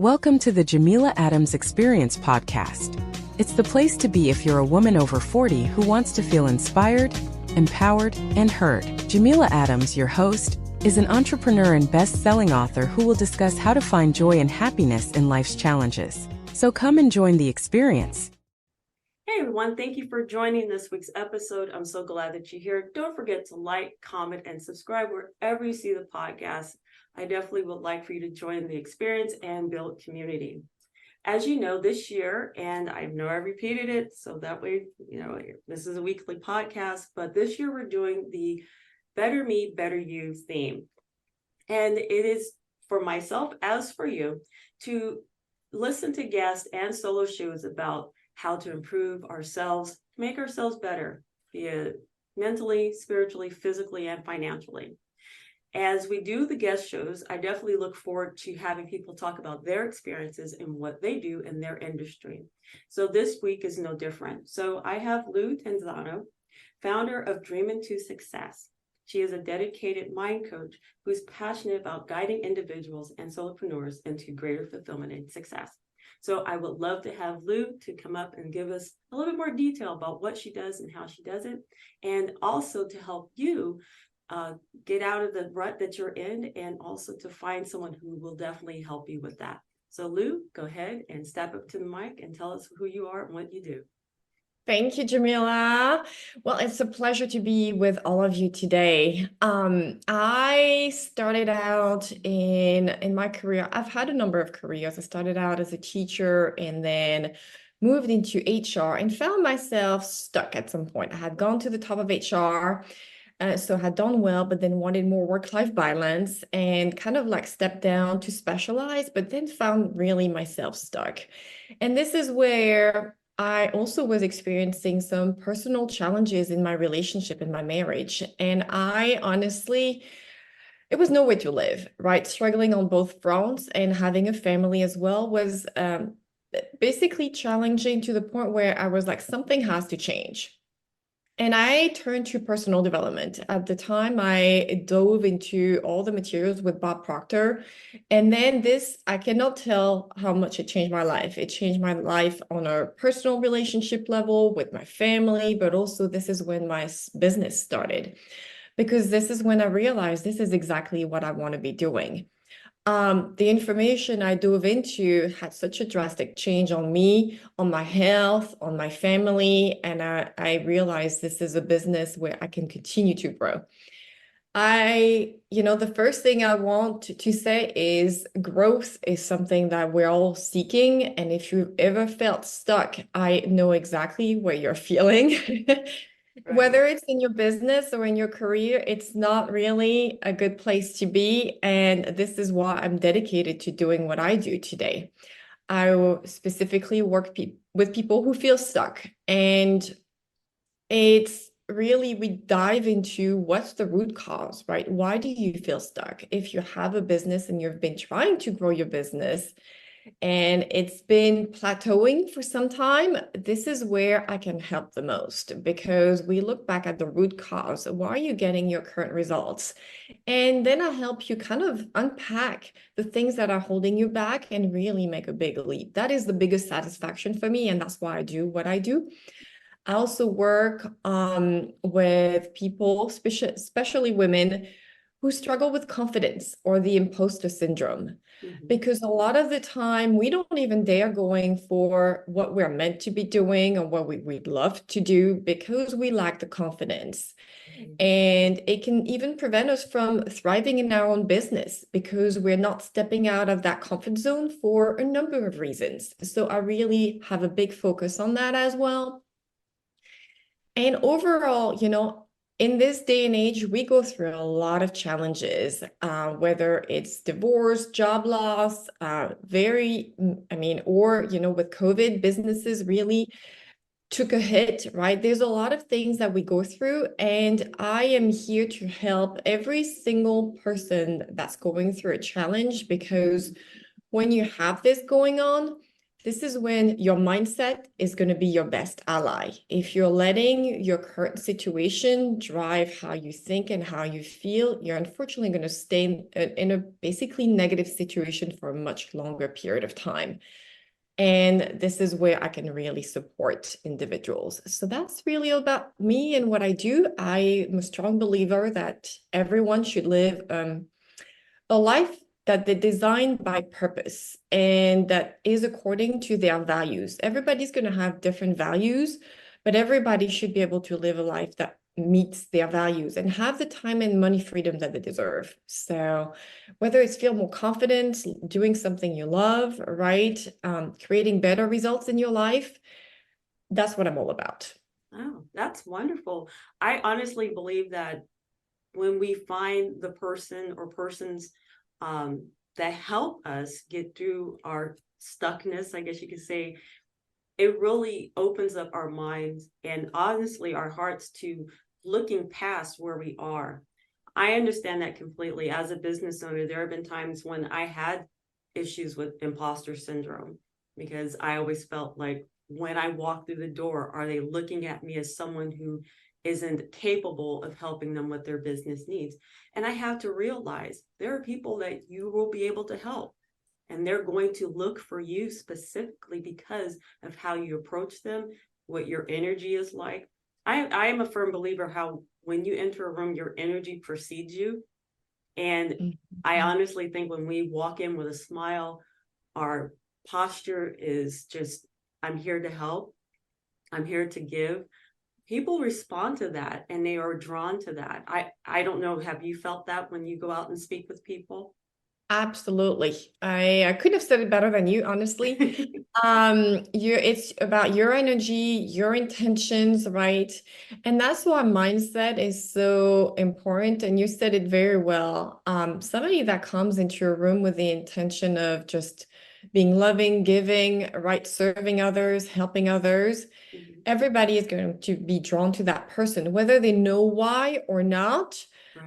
Welcome to the Jameela Adams Experience podcast. It's the place to be if you're a woman over 40 who wants to feel inspired, empowered, and heard. Jameela Adams, your host, is an entrepreneur and best-selling author who will discuss how to find joy and happiness in life's challenges. So come and join the experience. Hey everyone, thank you for joining this week's episode. I'm so glad that you're here. Don't forget to like, comment, and subscribe wherever you see the podcast. I definitely would like for you to join the experience and build community. As you know, this year, and I know I repeated it, so that way, this is a weekly podcast, but this year we're doing the Better Me, Better You theme. And it is for myself, as for you, to listen to guests and solo shows about how to improve ourselves, make ourselves better, be it mentally, spiritually, physically, and financially. As we do the guest shows, I definitely look forward to having people talk about their experiences and what they do in their industry. So this week is no different. So I have Lu Tandazo, founder of Dream into Success. She is a dedicated mind coach who's passionate about guiding individuals and solopreneurs into greater fulfillment and success. So I would love to have Lu to come up and give us a little bit more detail about what she does and how she does it, and also to help you get out of the rut that you're in, and also to find someone who will definitely help you with that. So Lu, go ahead and step up to the mic and tell us who you are and what you do. Thank you, Jameela. Well, it's a pleasure to be with all of you today. I started out in my career. I've had a number of careers. I started out as a teacher and then moved into HR and found myself stuck at some point. I had gone to the top of HR, so had done well, but then wanted more work-life balance and kind of like stepped down to specialize, but then found really myself stuck. And this is where I also was experiencing some personal challenges in my relationship, in my marriage. And I honestly, it was nowhere to live, right? Struggling on both fronts and having a family as well was basically challenging to the point where I was like, something has to change. And I turned to personal development. At the time, I dove into all the materials with Bob Proctor. And then this, I cannot tell how much it changed my life. It changed my life on a personal relationship level with my family, but also this is when my business started, because this is when I realized this is exactly what I want to be doing. The information I dove into had such a drastic change on me, on my health, on my family, and I realized this is a business where I can continue to grow. The first thing I want to say is growth is something that we're all seeking. And if you've ever felt stuck, I know exactly what you're feeling. Whether it's in your business or in your career, it's not really a good place to be. And this is why I'm dedicated to doing what I do today. I will specifically work with people who feel stuck. And it's really, we dive into what's the root cause, right? Why do you feel stuck? If you have a business and you've been trying to grow your business, and it's been plateauing for some time, this is where I can help the most, because we look back at the root cause. Why are you getting your current results? And then I help you kind of unpack the things that are holding you back and really make a big leap. That is the biggest satisfaction for me, and that's why I do what I do. I also work with people, especially women, who struggle with confidence or the imposter syndrome. Because a lot of the time we don't even dare going for what we're meant to be doing or what we'd love to do because we lack the confidence. And it can even prevent us from thriving in our own business because we're not stepping out of that comfort zone for a number of reasons. So I really have a big focus on that as well. And overall, in this day and age, we go through a lot of challenges, whether it's divorce, job loss, or, with COVID, businesses really took a hit, right? There's a lot of things that we go through, and I am here to help every single person that's going through a challenge, because when you have this going on, This is when your mindset is going to be your best ally. If you're letting your current situation drive how you think and how you feel, you're unfortunately going to stay in a basically negative situation for a much longer period of time. And this is where I can really support individuals. So that's really about me and what I do. I am a strong believer that everyone should live a life that they designed by purpose and that is according to their values. Everybody's going to have different values, but everybody should be able to live a life that meets their values and have the time and money freedom that they deserve. So whether it's feel more confident, doing something you love, right? Creating better results in your life, that's what I'm all about. Oh, that's wonderful. I honestly believe that when we find the person or persons that help us get through our stuckness, I guess you could say, it really opens up our minds and honestly our hearts to looking past where we are. I understand that completely. As a business owner, there have been times when I had issues with imposter syndrome because I always felt like when I walk through the door, are they looking at me as someone who isn't capable of helping them with their business needs? And I have to realize there are people that you will be able to help. And they're going to look for you specifically because of how you approach them, what your energy is like. I am a firm believer how when you enter a room, your energy precedes you. And I honestly think when we walk in with a smile, our posture is just, I'm here to help. I'm here to give. People respond to that and they are drawn to that. I don't know, have you felt that when you go out and speak with people? Absolutely. I couldn't have said it better than you, honestly. It's about your energy, your intentions, right? And that's why mindset is so important. And you said it very well. Somebody that comes into your room with the intention of just being loving, giving, right, serving others, helping others, everybody is going to be drawn to that person, whether they know why or not.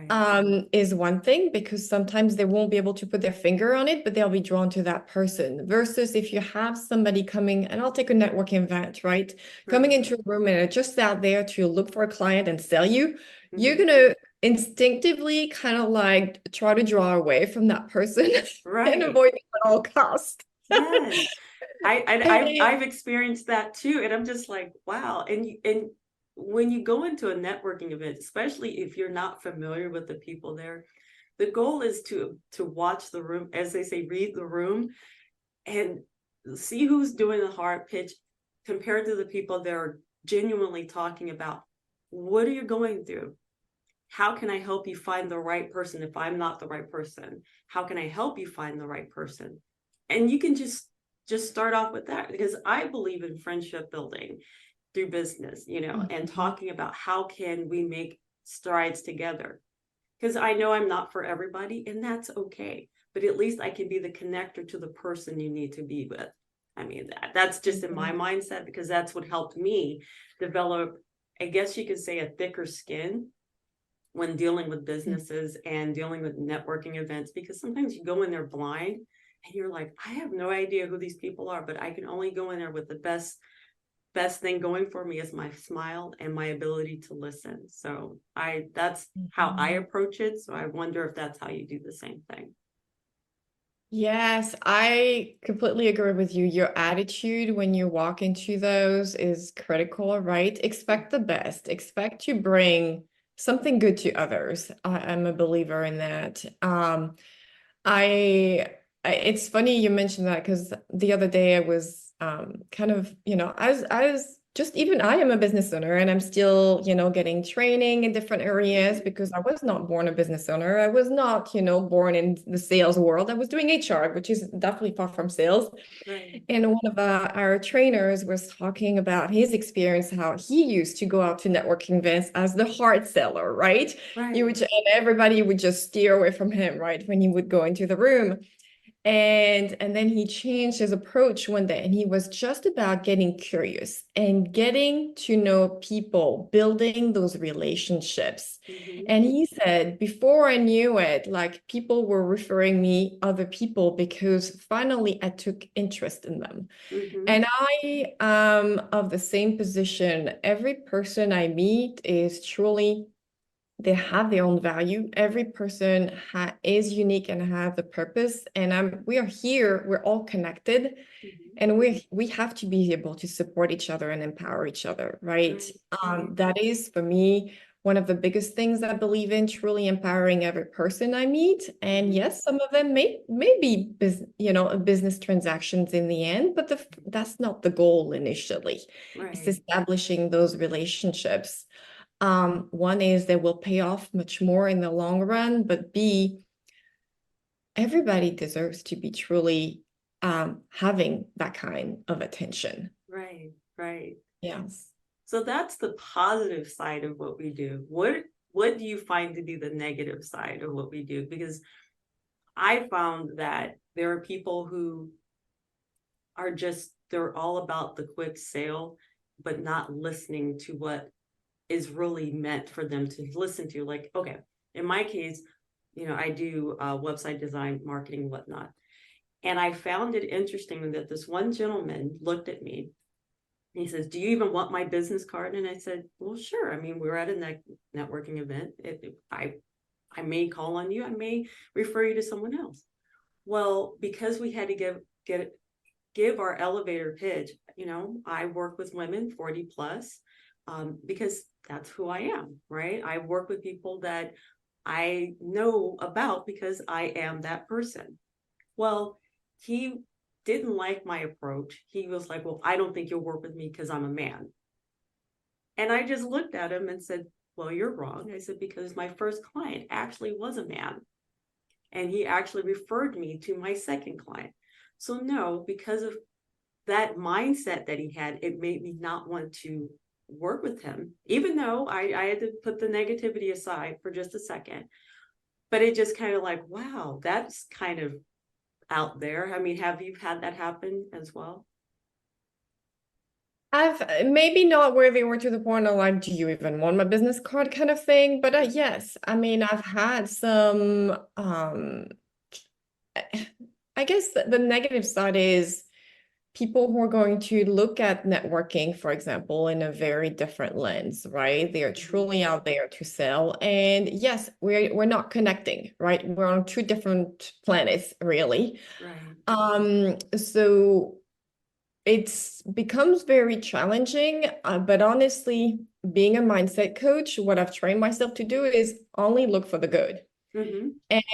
Right. Is one thing because sometimes they won't be able to put their finger on it, but they'll be drawn to that person. Versus if you have somebody coming, and I'll take a networking event, right? Coming into a room and they're just out there to look for a client and sell you, you're gonna instinctively kind of like try to draw away from that person and Right. avoid it at all costs. Yes. And I've experienced that too. And I'm just like, wow. And when you go into a networking event, especially if you're not familiar with the people there, the goal is to watch the room, as they say, read the room and see who's doing the hard pitch compared to the people that are genuinely talking about what are you going through? How can I help you find the right person if I'm not the right person? How can I help you find the right person? And you can just start off with that because I believe in friendship building through business, and talking about how can we make strides together. Because I know I'm not for everybody, and that's okay. But at least I can be the connector to the person you need to be with. I mean, that's just in my mindset because that's what helped me develop, I guess you could say, a thicker skin when dealing with businesses and dealing with networking events, because sometimes you go in there blind and you're like, I have no idea who these people are, but I can only go in there with the best thing going for me is my smile and my ability to listen. So that's how I approach it. So I wonder if that's how you do the same thing. Yes, I completely agree with you. Your attitude when you walk into those is critical, right? Expect the best. Expect to bring something good to others. I'm a believer in that. It's funny you mentioned that because the other day I was kind of, I was just even I am a business owner and I'm still, getting training in different areas because I was not born a business owner. I was not, born in the sales world. I was doing HR, which is definitely far from sales. Right. And one of our trainers was talking about his experience, how he used to go out to networking events as the hard seller, right? Right. And everybody would just steer away from him, right? When he would go into the room. And then he changed his approach one day, and he was just about getting curious and getting to know people, building those relationships. And he said, before I knew it, like people were referring me other people because finally I took interest in them. And I am of the same position. Every person I meet is truly, they have their own value. Every person is unique and has a purpose. And we are here, we're all connected, and we have to be able to support each other and empower each other, right? That is, for me, one of the biggest things I believe in, truly empowering every person I meet. And yes, some of them may be business transactions in the end, but that's not the goal initially. It's establishing those relationships. One is they will pay off much more in the long run, but B, everybody deserves to be truly having that kind of attention. Right. Yes. So that's the positive side of what we do. What do you find to be the negative side of what we do? Because I found that there are people who are they're all about the quick sale, but not listening to what is really meant for them to listen to. Like, okay, in my case, I do website design, marketing, whatnot. And I found it interesting that this one gentleman looked at me and he says, "Do you even want my business card?" And I said, "Well, sure. I mean, we're at a networking event. I may call on you. I may refer you to someone else." Well, because we had to give our elevator pitch, I work with women 40 plus, because that's who I am, right? I work with people that I know about because I am that person. Well, he didn't like my approach. He was like, "Well, I don't think you'll work with me because I'm a man." And I just looked at him and said, "Well, you're wrong." I said, "Because my first client actually was a man. And he actually referred me to my second client." So no, because of that mindset that he had, it made me not want to work with him, even though I had to put the negativity aside for just a second. But it just kind of like, wow, that's kind of out there. I mean, have you had that happen as well? I've maybe not where they were to the point of like, do you even want my business card kind of thing? But yes, I mean, I've had some, I guess the negative side is people who are going to look at networking, for example, in a very different lens, right? They are truly out there to sell. And yes, we're not connecting, right? We're on two different planets, really. So it becomes very challenging, but honestly, being a mindset coach, what I've trained myself to do is only look for the good.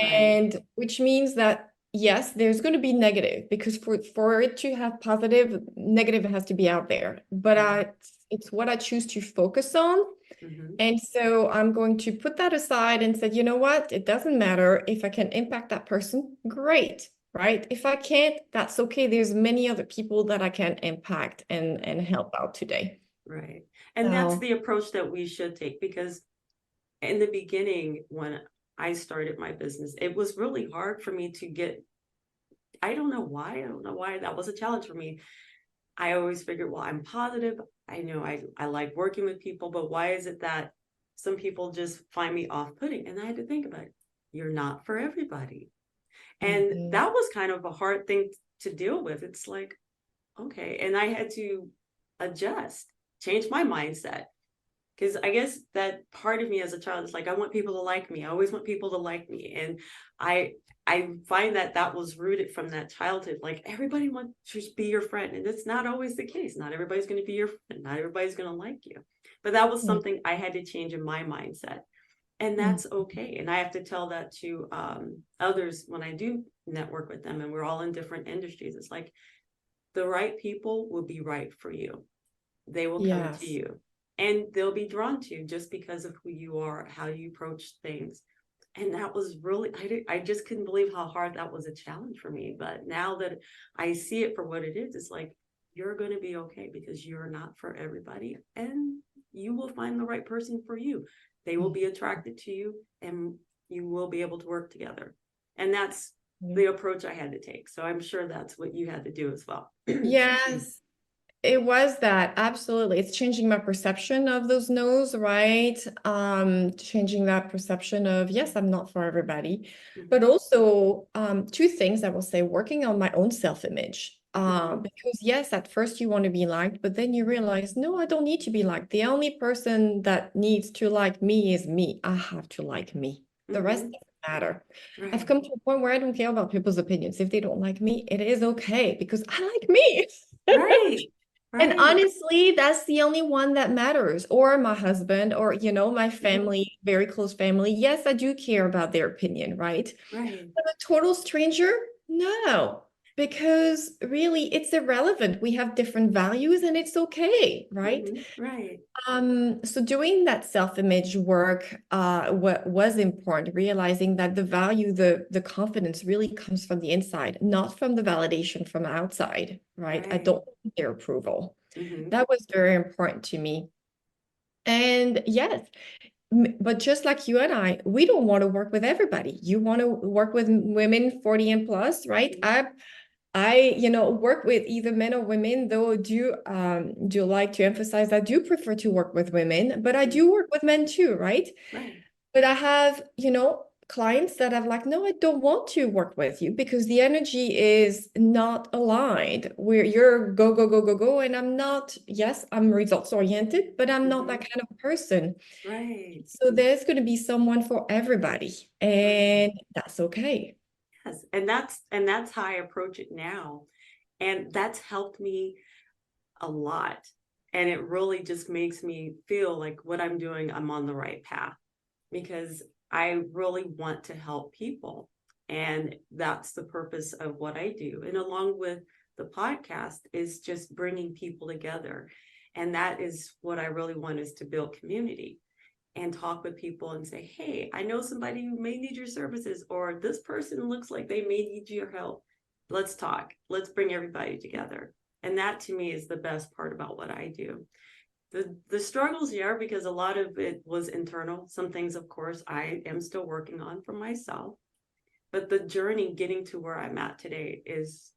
And which means that, yes, there's going to be negative, because for it to have positive, negative has to be out there. But it's what I choose to focus on. And so I'm going to put that aside and say, you know what? It doesn't matter. If I can impact that person, great, right? If I can't, that's okay. There's many other people that I can impact and help out today. Right. And that's the approach that we should take, because in the beginning, when I started my business, it was really hard for me to get, I don't know why that was a challenge for me. I always figured, well, I'm positive. I know I like working with people, but why is it that some people just find me off-putting? And I had to think about it. You're not for everybody. And that was kind of a hard thing to deal with. It's like, okay. And I had to adjust, change my mindset. Because I guess that part of me as a child is like, I want people to like me. I always want people to like me. And I find that was rooted from that childhood. Like, everybody wants to be your friend. And it's not always the case. Not everybody's going to be your friend. Not everybody's going to like you. But that was something I had to change in my mindset. And that's okay. And I have to tell that to others when I do network with them, and we're all in different industries. It's like, the right people will be right for you. They will come to you, and they'll be drawn to you just because of who you are, how you approach things. And that was really, I just couldn't believe how hard that was a challenge for me. But now that I see it for what it is, it's like, you're going to be okay, because you're not for everybody, and you will find the right person for you. They will be attracted to you, and you will be able to work together. And that's the approach I had to take. So I'm sure that's what you had to do as well. Yes, it was that. Absolutely. It's changing my perception of those no's, right? Changing that perception of, yes, I'm not for everybody. But also, two things I will say, working on my own self-image. Because yes, at first you want to be liked, but then you realize, no, I don't need to be liked. The only person that needs to like me is me. I have to like me. The rest doesn't matter. Right. I've come to a point where I don't care about people's opinions. If they don't like me, it is okay because I like me. Right. And Right. honestly, that's the only one that matters. Or my husband, or my family, very close family. Yes, I do care about their opinion, right? Right. But a total stranger, no, because really it's irrelevant. We have different values and it's okay, right? Right. So doing that self-image work, what was important, realizing that the value, the confidence really comes from the inside, not from the validation from outside, right? I don't need their approval. That was very important to me. And yes, but just like you and I, we don't want to work with everybody. You want to work with women 40 and plus, right? I work with either men or women, though I do like to emphasize I do prefer to work with women, but I do work with men too, right? Right. But I have, clients that have like, no, I don't want to work with you because the energy is not aligned. Where you're go, go, go, go, go. And I'm not, yes, I'm results oriented, but I'm not that kind of person. Right. So there's going to be someone for everybody, and that's okay. Yes. And that's how I approach it now. And that's helped me a lot. And it really just makes me feel like what I'm doing, I'm on the right path because I really want to help people. And that's the purpose of what I do. And along with the podcast is just bringing people together. And that is what I really want, is to build community and talk with people and say, hey, I know somebody who may need your services, or this person looks like they may need your help. Let's talk. Let's bring everybody together. And that to me is the best part about what I do. The struggles here, because a lot of it was internal. Some things, of course, I am still working on for myself. But the journey getting to where I'm at today is,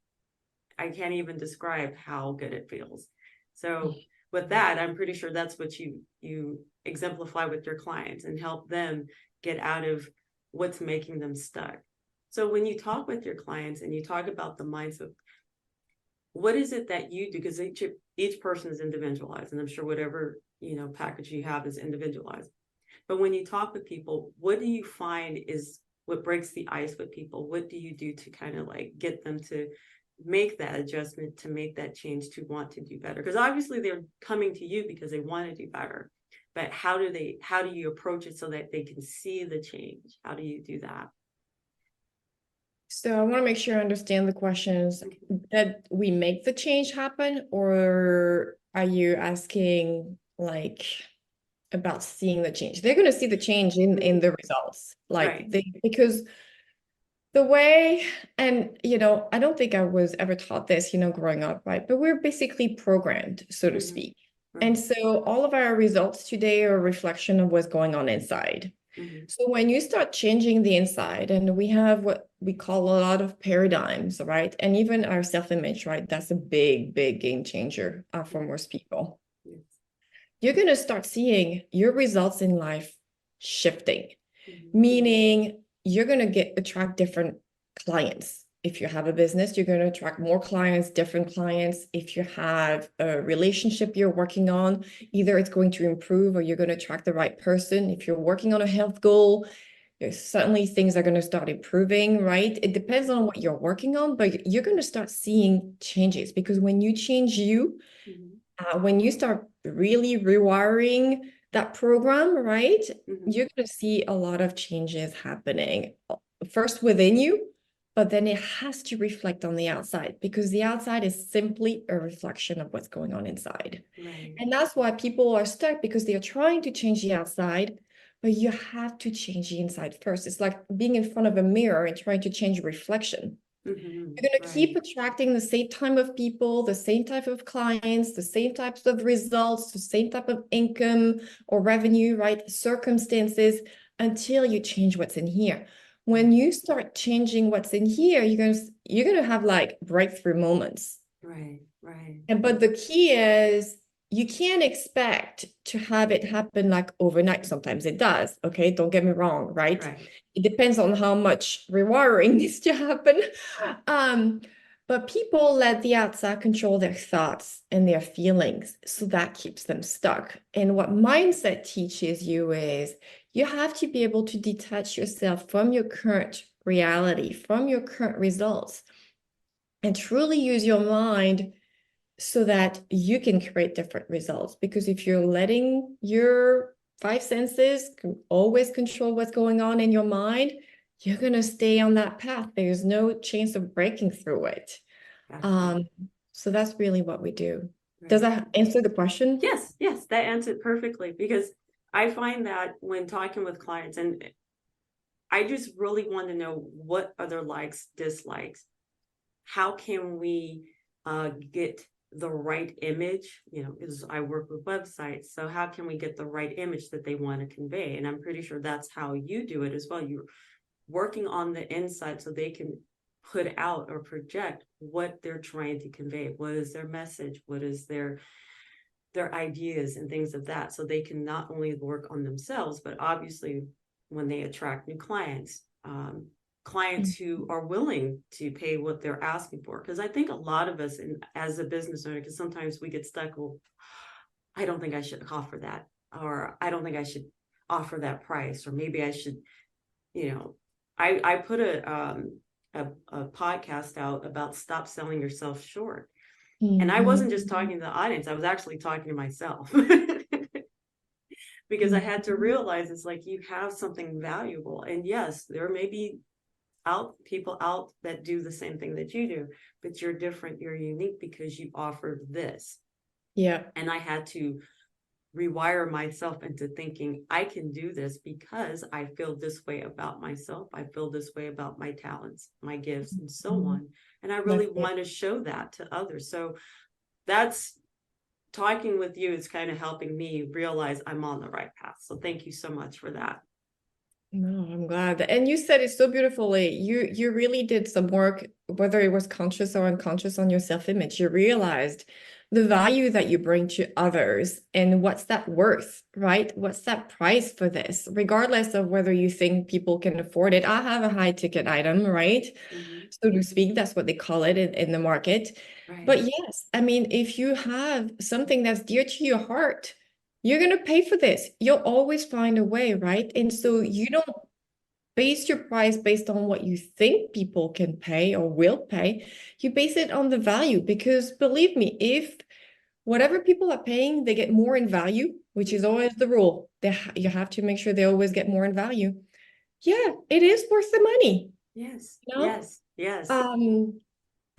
I can't even describe how good it feels. So with that, I'm pretty sure that's what you exemplify with your clients and help them get out of what's making them stuck. So when you talk with your clients and you talk about the mindset, what is it that you do? Because each person is individualized, and I'm sure whatever package you have is individualized. But when you talk with people, what do you find is what breaks the ice with people? What do you do to kind of like get them to make that adjustment, to make that change, to want to do better? Because obviously they're coming to you because they want to do better. But how do you approach it so that they can see the change? How do you do that? So I want to make sure I understand the questions. That we make the change happen, or are you asking like about seeing the change? They're going to see the change in the results, like because the way, and I don't think I was ever taught this, growing up, right? But we're basically programmed, so to speak. And so all of our results today are a reflection of what's going on inside. So when you start changing the inside, and we have what we call a lot of paradigms, right? And even our self-image, right? That's a big, big game changer for most people. You're going to start seeing your results in life shifting, meaning you're going to attract different clients. If you have a business, you're going to attract more clients, different clients. If you have a relationship you're working on, either it's going to improve or you're going to attract the right person. If you're working on a health goal, certainly things are going to start improving, right? It depends on what you're working on, but you're going to start seeing changes, because when you change when you start really rewiring that program, right, you're going to see a lot of changes happening first within you, but then it has to reflect on the outside, because the outside is simply a reflection of what's going on inside. And that's why people are stuck, because they're trying to change the outside, but you have to change the inside first. It's like being in front of a mirror and trying to change a reflection. You're going to keep attracting the same type of people, the same type of clients, the same types of results, the same type of income or revenue, right? Circumstances, until you change what's in here. When you start changing what's in here, you're gonna have like breakthrough moments. Right, right. But the key is you can't expect to have it happen like overnight. Sometimes it does. Okay, don't get me wrong, right? Right. It depends on how much rewiring needs to happen. But people let the outside control their thoughts and their feelings, so that keeps them stuck. And what mindset teaches you is you have to be able to detach yourself from your current reality, from your current results, and truly use your mind so that you can create different results. Because if you're letting your five senses always control what's going on in your mind, you're going to stay on that path. There's no chance of breaking through it. Gotcha. So that's really what we do. Right. Does that answer the question? Yes, yes, that answered perfectly, because I find that when talking with clients, and I just really want to know what are their likes, dislikes. How can we get the right image? You know, because I work with websites, so how can we get the right image that they want to convey? And I'm pretty sure that's how you do it as well. You're working on the inside so they can put out or project what they're trying to convey. What is their message? What is their ideas and things of that, so they can not only work on themselves, but obviously when they attract new clients, clients who are willing to pay what they're asking for. Because I think a lot of us, as a business owner, because sometimes we get stuck, well, I don't think I should offer that, or I don't think I should offer that price, or maybe I should, you know, I put a podcast out about stop selling yourself short. And I wasn't just talking to the audience, I was actually talking to myself. Because I had to realize it's like you have something valuable. And yes, there may be people out that do the same thing that you do, but you're different, you're unique because you offer this. Yeah. And I had to rewire myself into thinking I can do this because I feel this way about myself. I feel this way about my talents, my gifts, and so on. And I really want to show that to others. So that's talking with you. It's kind of helping me realize I'm on the right path. So thank you so much for that. No, I'm glad. And you said it so beautifully. You really did some work, whether it was conscious or unconscious, on your self-image. You realized the value that you bring to others and what's that worth, right? What's that price for this, regardless of whether you think people can afford it. I have a high ticket item, right? So to speak, that's what they call it in the market. Right. But yes, I mean, if you have something that's dear to your heart, you're going to pay for this. You'll always find a way, right? And so you don't base your price based on what you think people can pay or will pay. You base it on the value, because believe me, if whatever people are paying, they get more in value, which is always the rule. You have to make sure they always get more in value. Yeah, it is worth the money. Yes, You know? yes.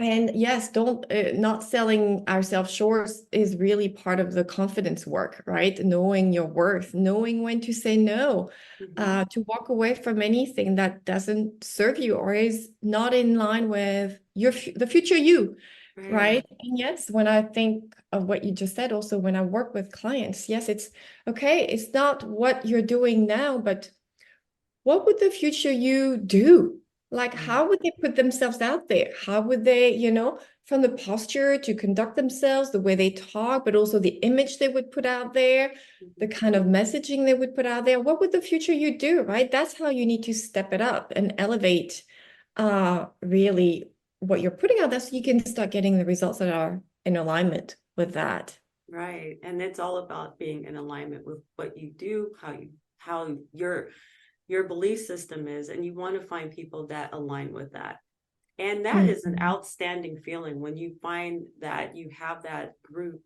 And yes, don't not selling ourselves short is really part of the confidence work, right? Knowing your worth, knowing when to say no, to walk away from anything that doesn't serve you or is not in line with the future you, right? And yes, when I think of what you just said, also when I work with clients, yes, it's okay. It's not what you're doing now, but what would the future you do? Like, how would they put themselves out there? How would they, from the posture to conduct themselves, the way they talk, but also the image they would put out there, the kind of messaging they would put out there? What would the future you do, right? That's how you need to step it up and elevate really what you're putting out there, so you can start getting the results that are in alignment with that. Right. And it's all about being in alignment with what you do, how your belief system is, and you want to find people that align with that. And that is an outstanding feeling when you find that you have that group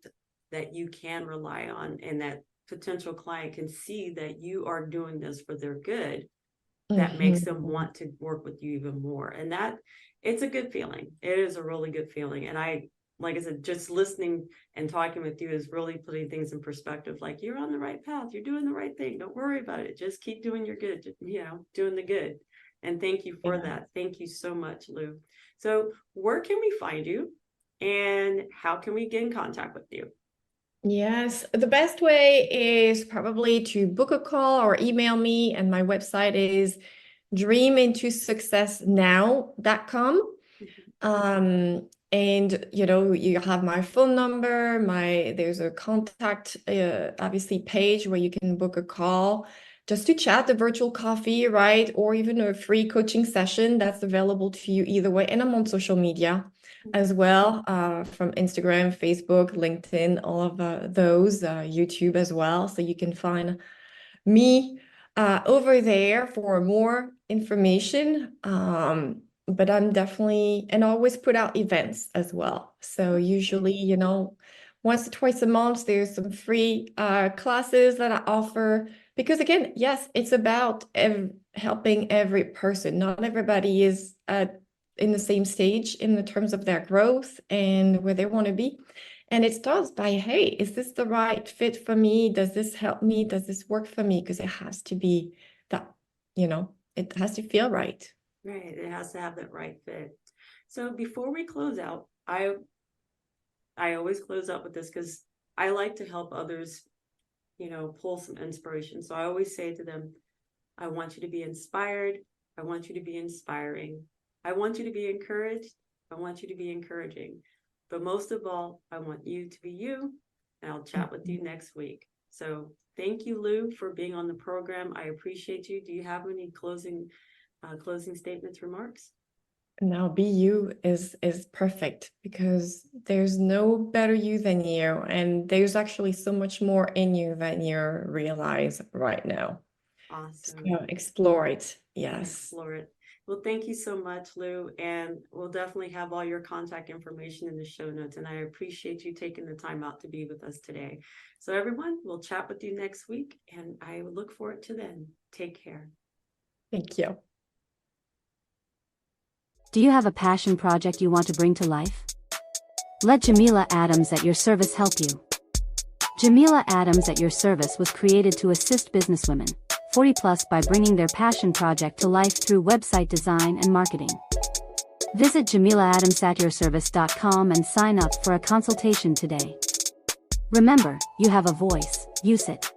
that you can rely on, and that potential client can see that you are doing this for their good. That makes them want to work with you even more. And that, it's a good feeling. It is a really good feeling. And like I said, just listening and talking with you is really putting things in perspective. Like, you're on the right path. You're doing the right thing. Don't worry about it. Just keep doing your good, doing the good. And thank you for that. Thank you so much, Lu. So where can we find you, and how can we get in contact with you? Yes, the best way is probably to book a call or email me. And my website is dreamintosuccessnow.com. And you have my phone number, there's a contact obviously page where you can book a call just to chat, a virtual coffee, right? Or even a free coaching session that's available to you either way. And I'm on social media as well, from Instagram, Facebook, LinkedIn, all of those, YouTube as well. So you can find me over there for more information. But I'm definitely, and always put out events as well. So usually, once or twice a month, there's some free classes that I offer. Because again, yes, it's about helping every person. Not everybody is in the same stage in the terms of their growth and where they want to be. And it starts by, hey, is this the right fit for me? Does this help me? Does this work for me? Because it has to be that, it has to feel right. Right. It has to have that right fit. So before we close out, I always close out with this because I like to help others, pull some inspiration. So I always say to them, I want you to be inspired. I want you to be inspiring. I want you to be encouraged. I want you to be encouraging. But most of all, I want you to be you, and I'll chat with you next week. So thank you, Lu, for being on the program. I appreciate you. Do you have any closing statements, remarks? Now, be you is perfect, because there's no better you than you, and there's actually so much more in you than you realize right now. Awesome. So explore it. Yes. Explore it. Well, thank you so much, Lu, and we'll definitely have all your contact information in the show notes, and I appreciate you taking the time out to be with us today. So everyone, we'll chat with you next week, and I look forward to then. Take care. Thank you. Do you have a passion project you want to bring to life? Let Jameela Adams at Your Service help you. Jameela Adams at Your Service was created to assist businesswomen, 40 plus, by bringing their passion project to life through website design and marketing. Visit JameelaAdamsAtYourService.com and sign up for a consultation today. Remember, you have a voice, use it.